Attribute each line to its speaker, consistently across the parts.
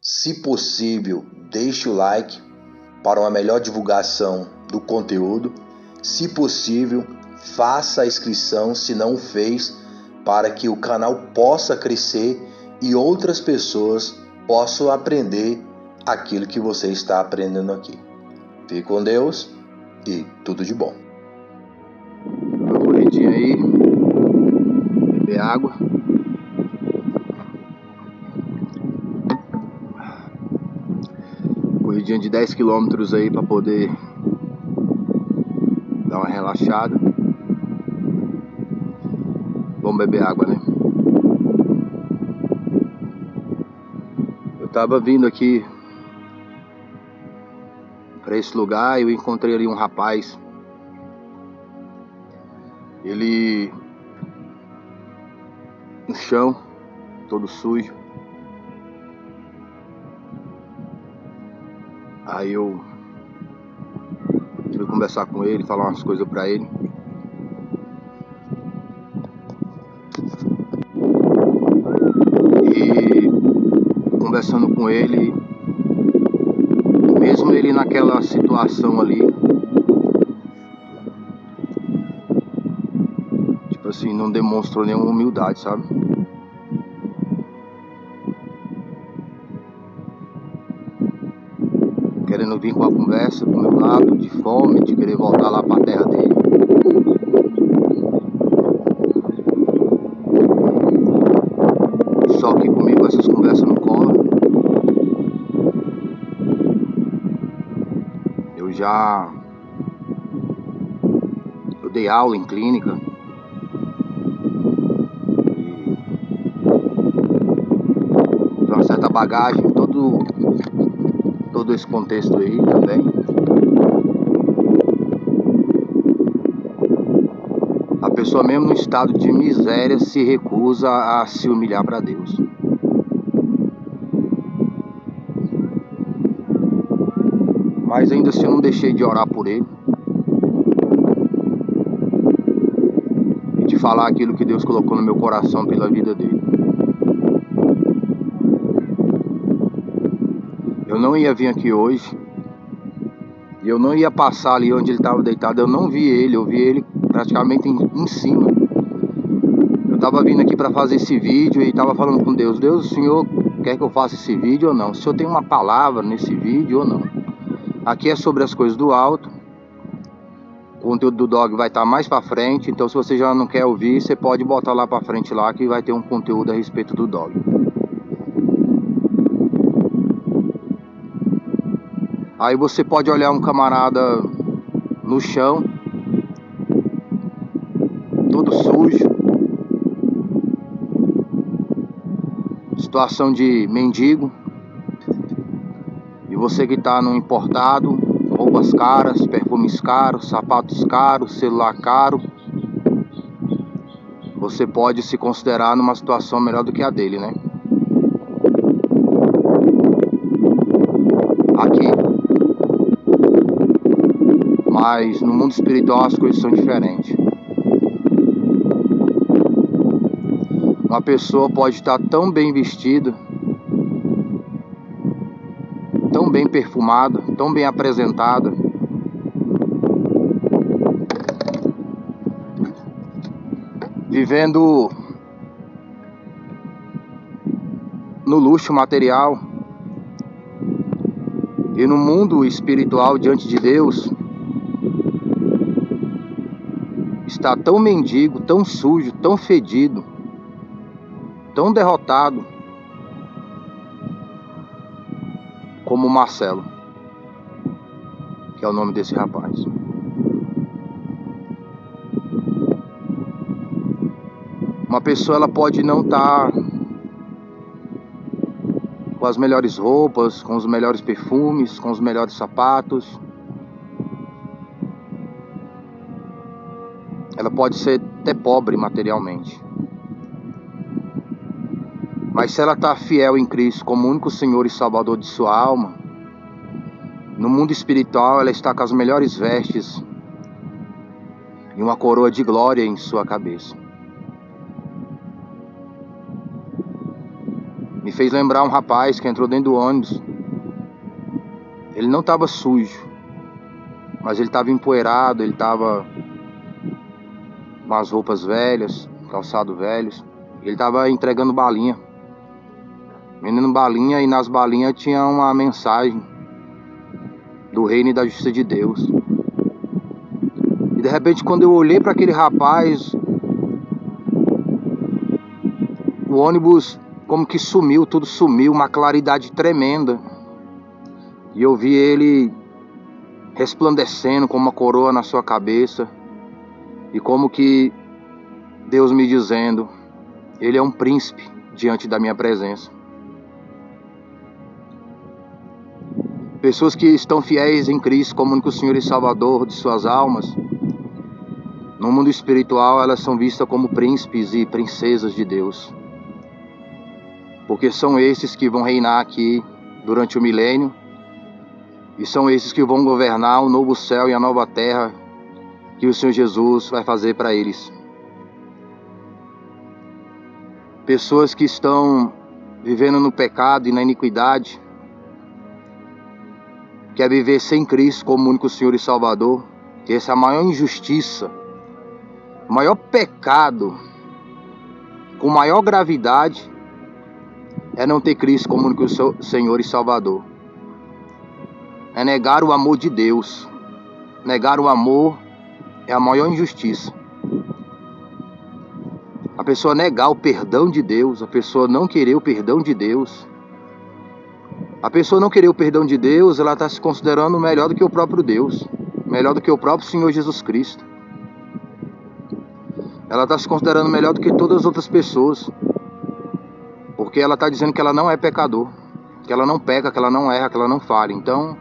Speaker 1: Se possível, deixe o like para uma melhor divulgação do conteúdo. Se possível, faça a inscrição se não o fez, para que o canal possa crescer e outras pessoas possam aprender aquilo que você está aprendendo aqui. Fique com Deus e tudo de bom.
Speaker 2: Uma corridinha aí, beber água. Corridinha de 10 km aí para poder dar uma relaxada. Vamos beber água, né? Eu tava vindo aqui para esse lugar e eu encontrei ali um rapaz. Ele no chão, todo sujo. Aí eu fui conversar com ele, falar umas coisas pra ele. E conversando com ele, mesmo ele naquela situação ali, tipo assim, não demonstrou nenhuma humildade, sabe? Querendo vir com a conversa pro meu lado, de fome, de querer voltar lá pra terra dele. Só que comigo essas conversas não colam. Eu dei aula em clínica. E tenho uma certa bagagem, todo esse contexto aí também. A pessoa mesmo no estado de miséria se recusa a se humilhar para Deus. Mas ainda assim eu não deixei de orar por ele e de falar aquilo que Deus colocou no meu coração pela vida dele. Eu não ia vir aqui hoje e eu não ia passar ali onde ele estava deitado. Eu não vi ele, eu vi ele praticamente em cima. Eu estava vindo aqui para fazer esse vídeo e estava falando com Deus. Deus, o Senhor quer que eu faça esse vídeo ou não? O Senhor tem uma palavra nesse vídeo ou não? Aqui é sobre as coisas do alto. O conteúdo do Dog vai estar mais para frente. Então se você já não quer ouvir, você pode botar lá para frente lá que vai ter um conteúdo a respeito do Dog. Aí você pode olhar um camarada no chão, todo sujo, situação de mendigo. E você que está no importado, roupas caras, perfumes caros, sapatos caros, celular caro, você pode se considerar numa situação melhor do que a dele, né? Aqui. Mas no mundo espiritual as coisas são diferentes. Uma pessoa pode estar tão bem vestida, tão bem perfumada, tão bem apresentada, vivendo no luxo material, e no mundo espiritual diante de Deus está tão mendigo, tão sujo, tão fedido, tão derrotado como Marcelo, que é o nome desse rapaz. Uma pessoa ela pode não estar com as melhores roupas, com os melhores perfumes, com os melhores sapatos. Ela pode ser até pobre materialmente. Mas se ela está fiel em Cristo como único Senhor e Salvador de sua alma, no mundo espiritual ela está com as melhores vestes e uma coroa de glória em sua cabeça. Me fez lembrar um rapaz que entrou dentro do ônibus. Ele não estava sujo, mas ele estava empoeirado, ele estava com as roupas velhas, calçado velhos. Ele estava entregando balinha, vendendo balinha, e nas balinhas tinha uma mensagem do reino e da justiça de Deus. E de repente, quando eu olhei para aquele rapaz, o ônibus como que sumiu, tudo sumiu, uma claridade tremenda. E eu vi ele resplandecendo com uma coroa na sua cabeça. E como que Deus me dizendo, ele é um príncipe diante da minha presença. Pessoas que estão fiéis em Cristo como único Senhor e Salvador de suas almas, no mundo espiritual elas são vistas como príncipes e princesas de Deus. Porque são esses que vão reinar aqui durante o milênio, e são esses que vão governar o novo céu e a nova terra que o Senhor Jesus vai fazer para eles. Pessoas que estão vivendo no pecado e na iniquidade, quer viver sem Cristo como único Senhor e Salvador, que essa é a maior injustiça, o maior pecado, com maior gravidade, é não ter Cristo como único Senhor e Salvador. É negar o amor de Deus. Negar o amor é a maior injustiça. A pessoa negar o perdão de Deus, a pessoa não querer o perdão de Deus. A pessoa não querer o perdão de Deus, ela está se considerando melhor do que o próprio Deus, melhor do que o próprio Senhor Jesus Cristo. Ela está se considerando melhor do que todas as outras pessoas, porque ela está dizendo que ela não é pecador, que ela não peca, que ela não erra, que ela não falha. Então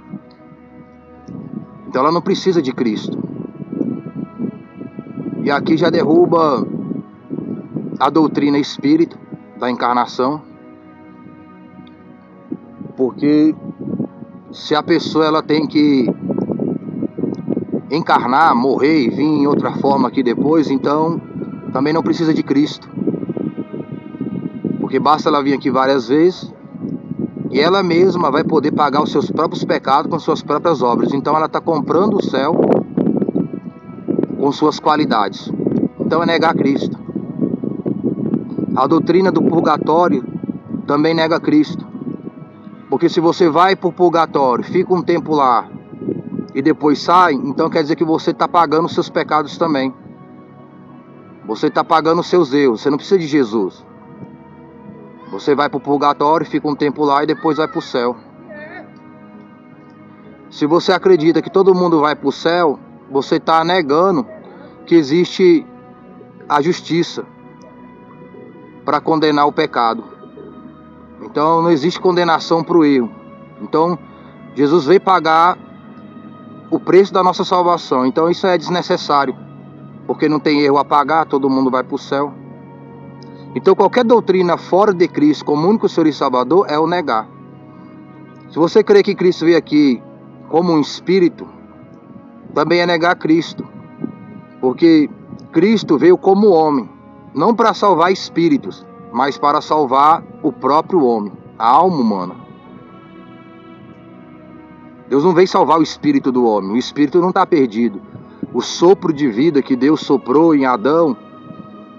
Speaker 2: ela não precisa de Cristo. E aqui já derruba a doutrina espírita da encarnação, porque se a pessoa ela tem que encarnar, morrer e vir em outra forma aqui depois, então também não precisa de Cristo, porque basta ela vir aqui várias vezes e ela mesma vai poder pagar os seus próprios pecados com suas próprias obras. Então ela está comprando o céu com suas qualidades. Então é negar Cristo. A doutrina do purgatório também nega Cristo, porque se você vai para o purgatório, fica um tempo lá e depois sai, então quer dizer que você está pagando os seus pecados também. Você está pagando os seus erros. Você não precisa de Jesus. Você vai para o purgatório, fica um tempo lá e depois vai para o céu. Se você acredita que todo mundo vai para o céu, você está negando que existe a justiça para condenar o pecado. Então não existe condenação para o erro. Então Jesus veio pagar o preço da nossa salvação. Então isso é desnecessário, porque não tem erro a pagar, todo mundo vai para o céu. Então qualquer doutrina fora de Cristo como único Senhor e Salvador é o negar. Se você crê que Cristo veio aqui como um espírito, também é negar Cristo, porque Cristo veio como homem, não para salvar espíritos, mas para salvar o próprio homem, a alma humana. Deus não veio salvar o espírito do homem, o espírito não está perdido. O sopro de vida que Deus soprou em Adão,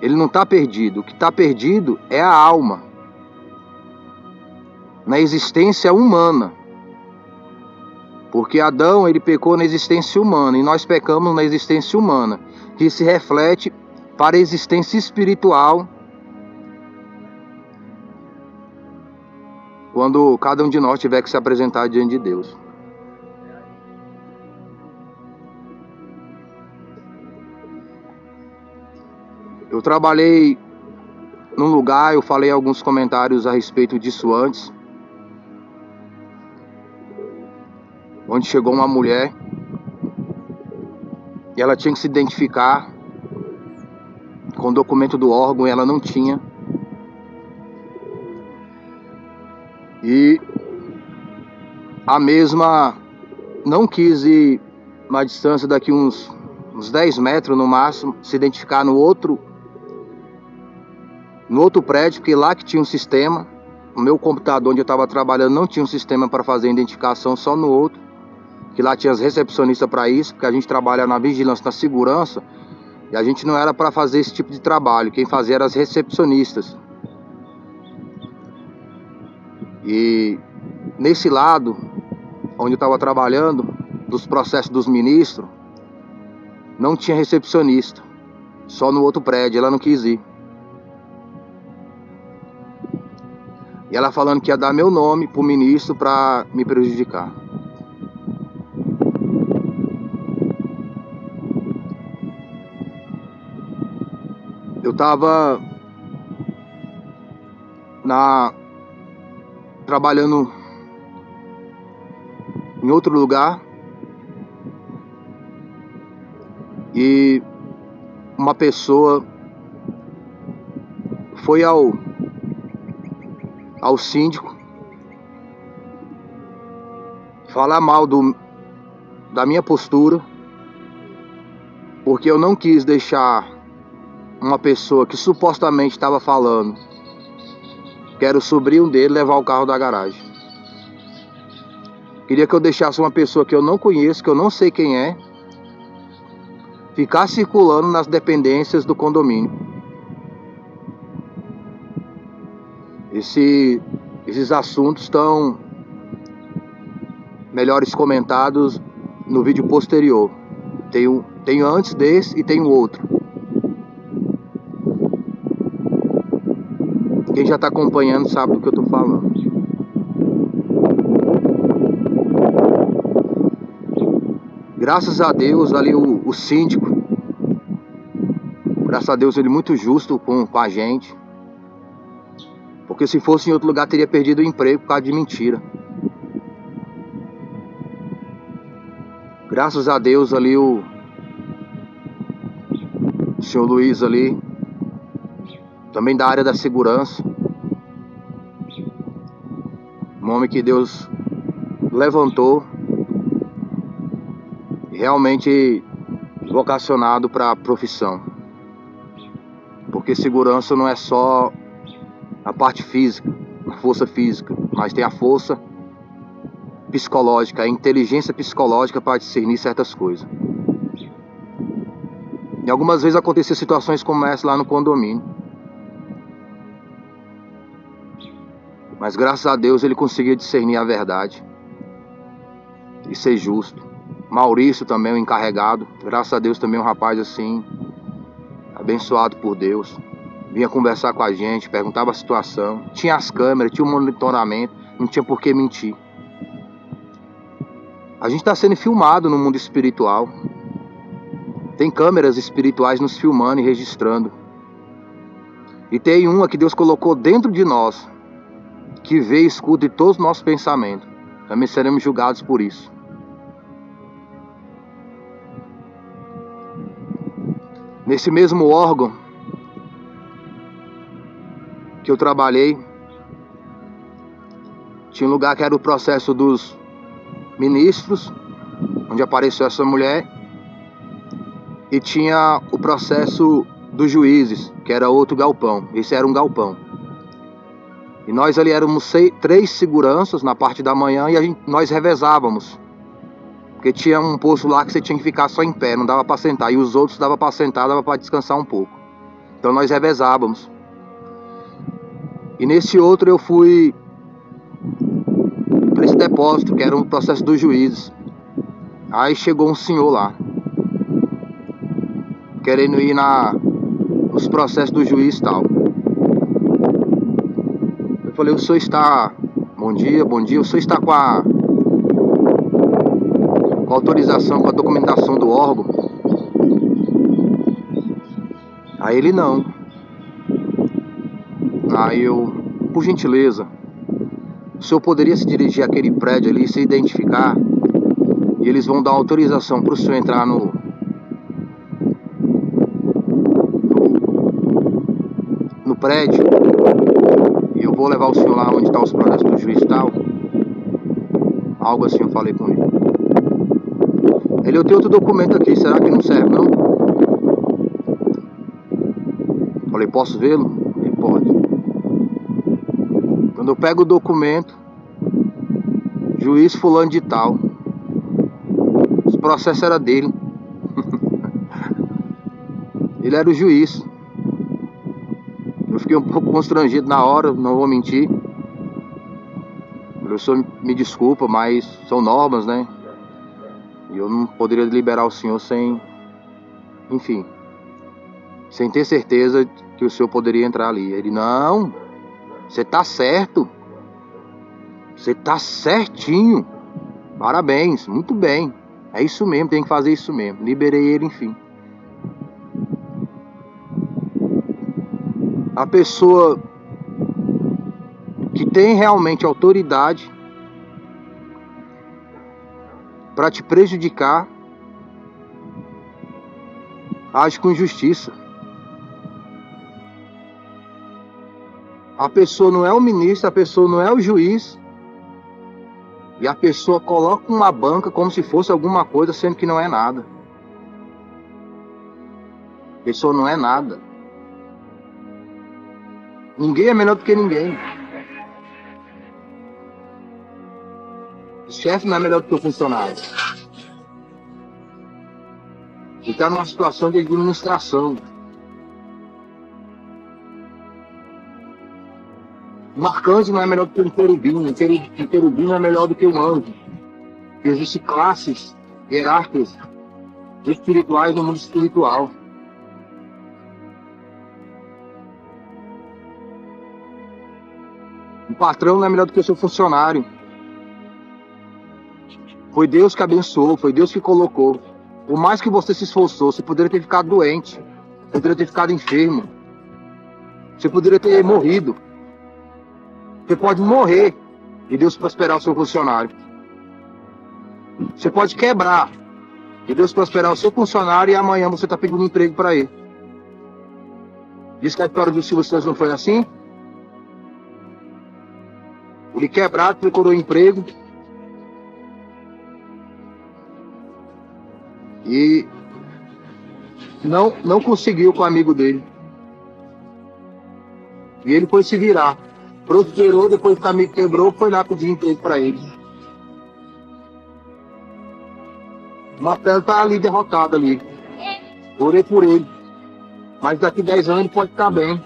Speaker 2: ele não está perdido. O que está perdido é a alma, na existência humana. Porque Adão, ele pecou na existência humana, e nós pecamos na existência humana, que se reflete para a existência espiritual, quando cada um de nós tiver que se apresentar diante de Deus. Eu trabalhei num lugar, eu falei alguns comentários a respeito disso antes, onde chegou uma mulher e ela tinha que se identificar com o documento do órgão e ela não tinha. E a mesma não quis ir uma distância daqui uns 10 metros no máximo, se identificar no outro prédio, porque lá que tinha um sistema, o meu computador onde eu estava trabalhando não tinha um sistema para fazer identificação, só no outro, que lá tinha as recepcionistas para isso, porque a gente trabalha na vigilância, na segurança, e a gente não era para fazer esse tipo de trabalho, quem fazia eram as recepcionistas. E nesse lado, onde eu estava trabalhando, dos processos dos ministros, não tinha recepcionista, só no outro prédio, ela não quis ir. E ela falando que ia dar meu nome pro ministro para me prejudicar. Eu tava trabalhando em outro lugar e uma pessoa foi ao síndico falar mal da minha postura, porque eu não quis deixar uma pessoa que supostamente estava falando que era o sobrinho dele levar o carro da garagem. Queria que eu deixasse uma pessoa que eu não conheço, que eu não sei quem é, ficar circulando nas dependências do condomínio. Esses assuntos estão melhores comentados no vídeo posterior. Tem antes desse e tem o outro. Quem já está acompanhando sabe do que eu estou falando. Graças a Deus, ali o síndico, graças a Deus ele é muito justo com a gente. Porque se fosse em outro lugar teria perdido o emprego por causa de mentira. Graças a Deus ali o senhor Luiz ali, também da área da segurança, um homem que Deus levantou, realmente vocacionado para a profissão. Porque segurança não é só a parte física, a força física, mas tem a força psicológica, a inteligência psicológica para discernir certas coisas. E algumas vezes aconteciam situações como essa lá no condomínio. Mas graças a Deus ele conseguia discernir a verdade e ser justo. Maurício também, o encarregado, graças a Deus também um rapaz assim, abençoado por Deus. Vinha conversar com a gente, perguntava a situação. Tinha as câmeras, tinha o monitoramento, não tinha por que mentir. A gente está sendo filmado no mundo espiritual. Tem câmeras espirituais nos filmando e registrando. E tem uma que Deus colocou dentro de nós, que vê e escuta todos os nossos pensamentos. Também seremos julgados por isso. Nesse mesmo órgão que eu trabalhei, tinha um lugar que era o processo dos ministros, onde apareceu essa mulher, e tinha o processo dos juízes, que era outro galpão. Esse era um galpão. E nós ali éramos 3 seguranças na parte da manhã e nós revezávamos. Porque tinha um posto lá que você tinha que ficar só em pé, não dava para sentar. E os outros dava para sentar, dava para descansar um pouco. Então nós revezávamos. E nesse outro eu fui para esse depósito, que era um processo dos juízes. Aí chegou um senhor lá, querendo ir nos processos do juiz e tal. Eu falei, o senhor está... Bom dia, o senhor está com a autorização, com a documentação do órgão? Aí ele não. Aí eu, por gentileza, o senhor poderia se dirigir àquele prédio ali, se identificar, e eles vão dar autorização para o senhor entrar no prédio, e eu vou levar o senhor lá onde está os processos do juiz e tal. Algo assim eu falei com ele. Ele, eu tenho outro documento aqui, será que não serve não? Falei, posso vê-lo? Ele, pode. Quando eu pego o documento, juiz fulano de tal, esse processo era dele. Ele era o juiz. Eu fiquei um pouco constrangido na hora, não vou mentir. Professor, me desculpa, mas são normas, né? E eu não poderia liberar o senhor sem, enfim, sem ter certeza que o senhor poderia entrar ali. Ele, não, você tá certo. Você tá certinho. Parabéns, muito bem. É isso mesmo, tem que fazer isso mesmo. Liberei ele, enfim. A pessoa que tem realmente autoridade para te prejudicar age com injustiça. A pessoa não é o ministro, a pessoa não é o juiz, e a pessoa coloca uma banca como se fosse alguma coisa, sendo que não é nada. A pessoa não é nada. Ninguém é melhor do que ninguém. O chefe não é melhor do que o funcionário. Ele está numa situação de administração. O arcanjo não é melhor do que um querubim. O querubim não é melhor do que um anjo. Existem classes hierárquicas espirituais no mundo espiritual. O patrão não é melhor do que o seu funcionário. Foi Deus que abençoou, foi Deus que colocou. Por mais que você se esforçou, você poderia ter ficado doente, poderia ter ficado enfermo, você poderia ter morrido. Você pode morrer e Deus prosperar o seu funcionário. Você pode quebrar e Deus prosperar o seu funcionário e amanhã você está pedindo emprego para ele. Diz que a história dos Silvio Santos não foi assim? Ele quebrado, procurou emprego e não conseguiu com o amigo dele. E ele foi se virar. Prosperou, depois que o amigo quebrou, foi lá pedir emprego para ele. Marcelo está ali derrotado ali. Orei por ele. Mas daqui 10 anos ele pode estar bem.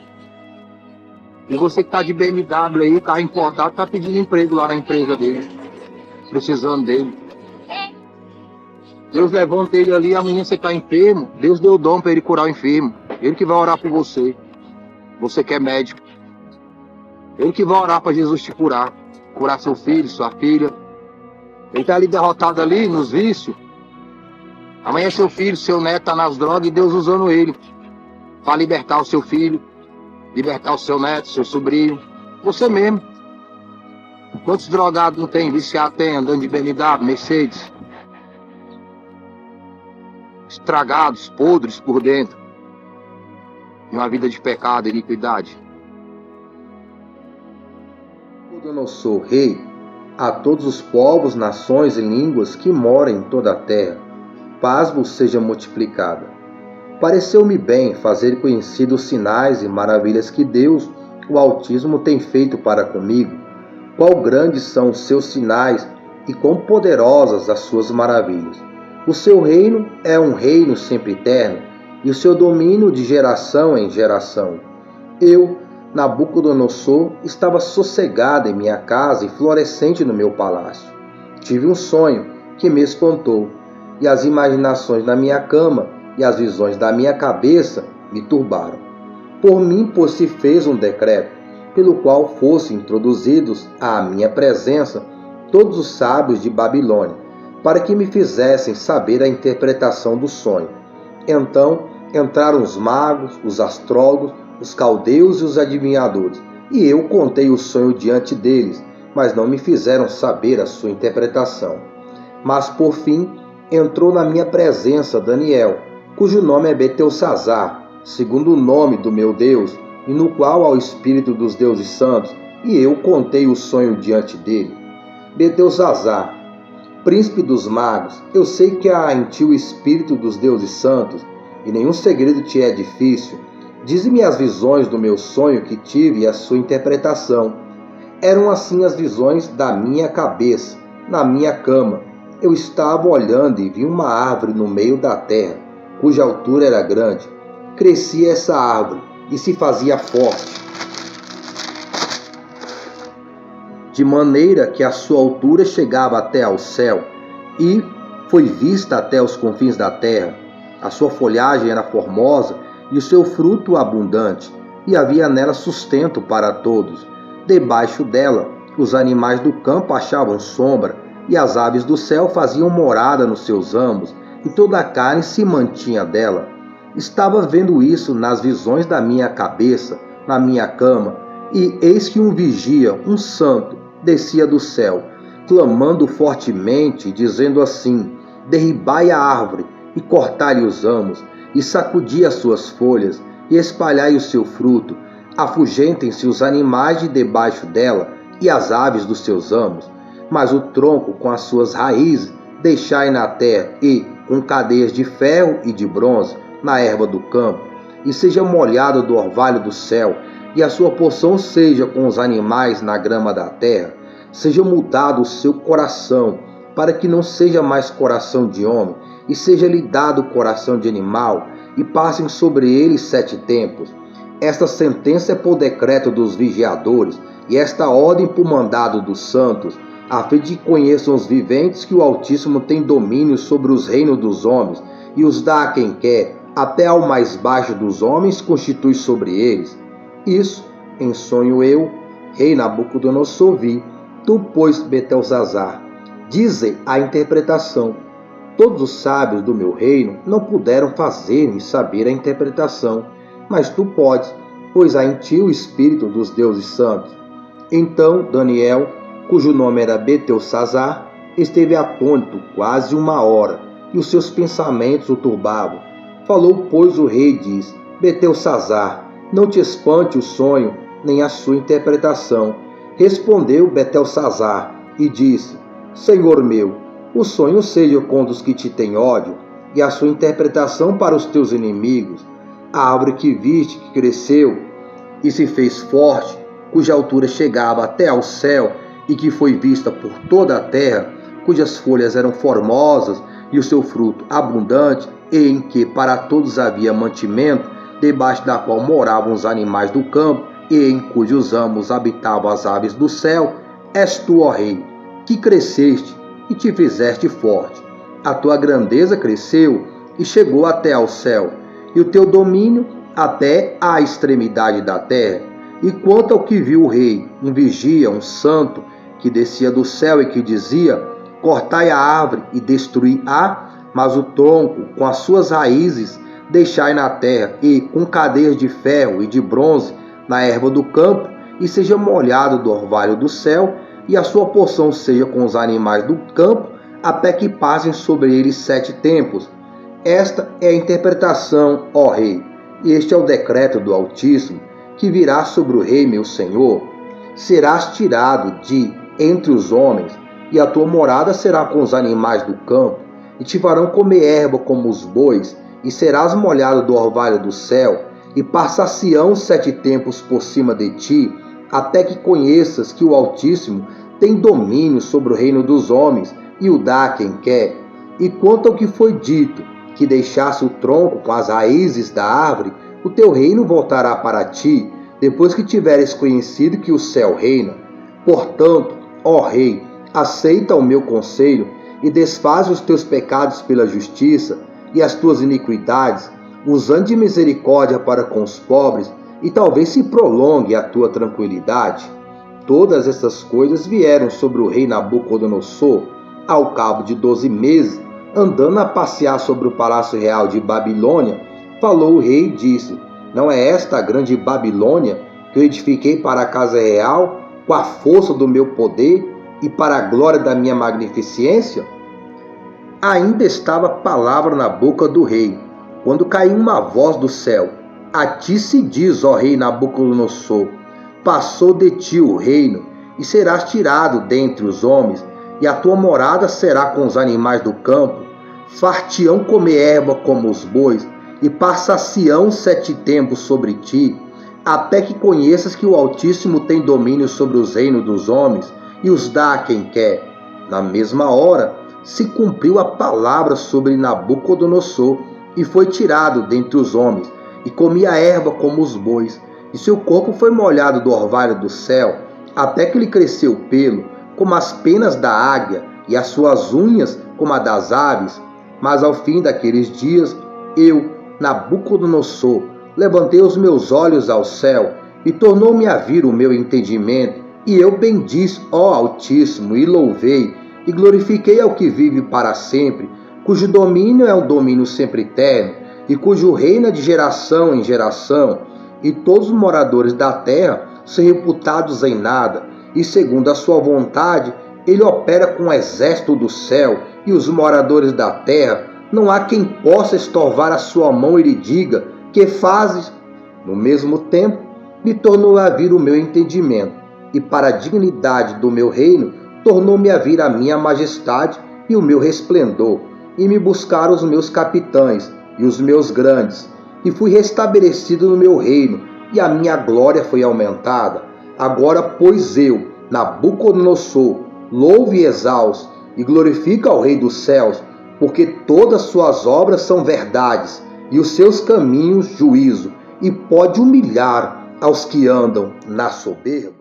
Speaker 2: E você que está de BMW aí, carro importado, está pedindo emprego lá na empresa dele. Precisando dele. Deus levanta ele ali, amanhã você está enfermo. Deus deu o dom para ele curar o enfermo. Ele que vai orar por você. Você que é médico. Ele que vai orar para Jesus te curar. Curar seu filho, sua filha. Ele está ali derrotado ali, nos vícios. Amanhã seu filho, seu neto está nas drogas e Deus usando ele para libertar o seu filho, libertar o seu neto, seu sobrinho. Você mesmo. Quantos drogados não tem? Viciado tem, andando de BMW, Mercedes. Estragados, podres por dentro. De uma vida de pecado e iniquidade.
Speaker 1: Nabucodonosor, rei, a todos os povos, nações e línguas que moram em toda a terra, paz vos seja multiplicada. Pareceu-me bem fazer conhecidos os sinais e maravilhas que Deus, o Altíssimo, tem feito para comigo. Quão grandes são os seus sinais e quão poderosas as suas maravilhas. O seu reino é um reino sempre eterno, e o seu domínio de geração em geração. Eu, Nabucodonosor, estava sossegado em minha casa e florescente no meu palácio. Tive um sonho que me espantou, e as imaginações da minha cama e as visões da minha cabeça me turbaram. Por mim, se fez um decreto, pelo qual fossem introduzidos à minha presença todos os sábios de Babilônia, para que me fizessem saber a interpretação do sonho. Então entraram os magos, os astrólogos, os caldeus e os adivinhadores, e eu contei o sonho diante deles, mas não me fizeram saber a sua interpretação. Mas por fim entrou na minha presença Daniel, cujo nome é Beltesazar, segundo o nome do meu Deus, e no qual há o espírito dos deuses santos, e eu contei o sonho diante dele. Beltesazar, príncipe dos magos, eu sei que há em ti o espírito dos deuses santos, e nenhum segredo te é difícil. Dize-me as visões do meu sonho que tive e a sua interpretação.
Speaker 2: Eram assim as visões da minha cabeça, na minha cama. Eu estava olhando e vi uma árvore no meio da terra, cuja altura era grande. Crescia essa árvore e se fazia forte, de maneira que a sua altura chegava até ao céu, e foi vista até os confins da terra. A sua folhagem era formosa e o seu fruto abundante, e havia nela sustento para todos. Debaixo dela, os animais do campo achavam sombra, e as aves do céu faziam morada nos seus ramos, e toda a carne se mantinha dela. Estava vendo isso nas visões da minha cabeça, na minha cama, e eis que um vigia, um santo, descia do céu, clamando fortemente, dizendo assim: derribai a árvore, e cortai-lhe os ramos, e sacudi as suas folhas, e espalhai o seu fruto. Afugentem-se os animais de debaixo dela, e as aves dos seus ramos. Mas o tronco com as suas raízes deixai na terra, e com cadeias de ferro e de bronze na erva do campo, e seja molhado do orvalho do céu, e a sua porção seja com os animais na grama da terra. Seja mudado o seu coração, para que não seja mais coração de homem, e seja-lhe dado coração de animal, e passem sobre ele 7 tempos. Esta sentença é por decreto dos vigiadores, e esta ordem por mandado dos santos, a fim de que conheçam os viventes que o Altíssimo tem domínio sobre os reinos dos homens, e os dá a quem quer, até ao mais baixo dos homens constitui sobre eles. Isso, em sonho eu, rei Nabucodonosor, vi. Tu, pois, Beltesazar, dize a interpretação. Todos os sábios do meu reino não puderam fazer-me saber a interpretação, mas tu podes, pois há em ti o espírito dos deuses santos. Então Daniel, cujo nome era Beltesazar, esteve atônito quase 1 hora, e os seus pensamentos o turbavam. Falou, pois, o rei e disse: Beltesazar, não te espante o sonho, nem a sua interpretação. Respondeu Beltesazar e disse: Senhor meu, o sonho seja contra os que te têm ódio, e a sua interpretação para os teus inimigos. A árvore que viste, que cresceu e se fez forte, cuja altura chegava até ao céu, e que foi vista por toda a terra, cujas folhas eram formosas e o seu fruto abundante, e em que para todos havia mantimento, debaixo da qual moravam os animais do campo, e em cujos ramos habitavam as aves do céu, és tu, ó rei, que cresceste e te fizeste forte. A tua grandeza cresceu e chegou até ao céu, e o teu domínio até à extremidade da terra. E quanto ao que viu o rei, um vigia, um santo, que descia do céu e que dizia: cortai a árvore e destruí-a, mas o tronco com as suas raízes deixai na terra, e com cadeias de ferro e de bronze na erva do campo, e seja molhado do orvalho do céu, e a sua porção seja com os animais do campo, até que passem sobre eles 7 tempos. Esta é a interpretação, ó rei, e este é o decreto do Altíssimo, que virá sobre o rei meu senhor. Serás tirado de entre os homens, e a tua morada será com os animais do campo, e te farão comer erva como os bois, e serás molhado do orvalho do céu, e passar-se-ão 7 tempos por cima de ti, até que conheças que o Altíssimo tem domínio sobre o reino dos homens, e o dá a quem quer. E quanto ao que foi dito, que deixasse o tronco com as raízes da árvore, o teu reino voltará para ti, depois que tiveres conhecido que o céu reina. Portanto, ó rei, aceita o meu conselho, e desfaz os teus pecados pela justiça, e as tuas iniquidades, usando de misericórdia para com os pobres, e talvez se prolongue a tua tranquilidade. Todas essas coisas vieram sobre o rei Nabucodonosor, ao cabo de 12 meses, andando a passear sobre o palácio real de Babilônia. Falou o rei e disse: não é esta a grande Babilônia que eu edifiquei para a casa real, com a força do meu poder e para a glória da minha magnificência? Ainda estava a palavra na boca do rei, quando caiu uma voz do céu: a ti se diz, ó rei Nabucodonosor, passou de ti o reino, e serás tirado dentre os homens, e a tua morada será com os animais do campo. Far-te-ão comer erva como os bois, e passar-se-ão 7 tempos sobre ti,
Speaker 1: até que conheças que o Altíssimo tem domínio sobre os reinos dos homens e os dá a quem quer. Na mesma hora se cumpriu a palavra sobre Nabucodonosor, e foi tirado dentre os homens, e comia erva como os bois, e seu corpo foi molhado do orvalho do céu, até que lhe cresceu pelo, como as penas da águia, e as suas unhas como a das aves. Mas ao fim daqueles dias, eu, Nabucodonosor, levantei os meus olhos ao céu, e tornou-me a vir o meu entendimento, e eu bendisse, ó Altíssimo, e louvei, e glorifiquei ao que vive para sempre, cujo domínio é um domínio sempre eterno, e cujo reino é de geração em geração, e todos os moradores da terra são reputados em nada, e segundo a sua vontade, ele opera com o exército do céu, e os moradores da terra, não há quem possa estorvar a sua mão e lhe diga: que fazes? No mesmo tempo, me tornou a vir o meu entendimento, e para a dignidade do meu reino, tornou-me a vir a minha majestade e o meu resplendor, e me buscaram os meus capitães e os meus grandes, e fui restabelecido no meu reino, e a minha glória foi aumentada. Agora, pois eu, Nabucodonosor, louvo e exalço, e glorifico ao Rei dos céus, porque todas suas obras são verdades, e os seus caminhos juízo, e pode humilhar aos que andam na soberba.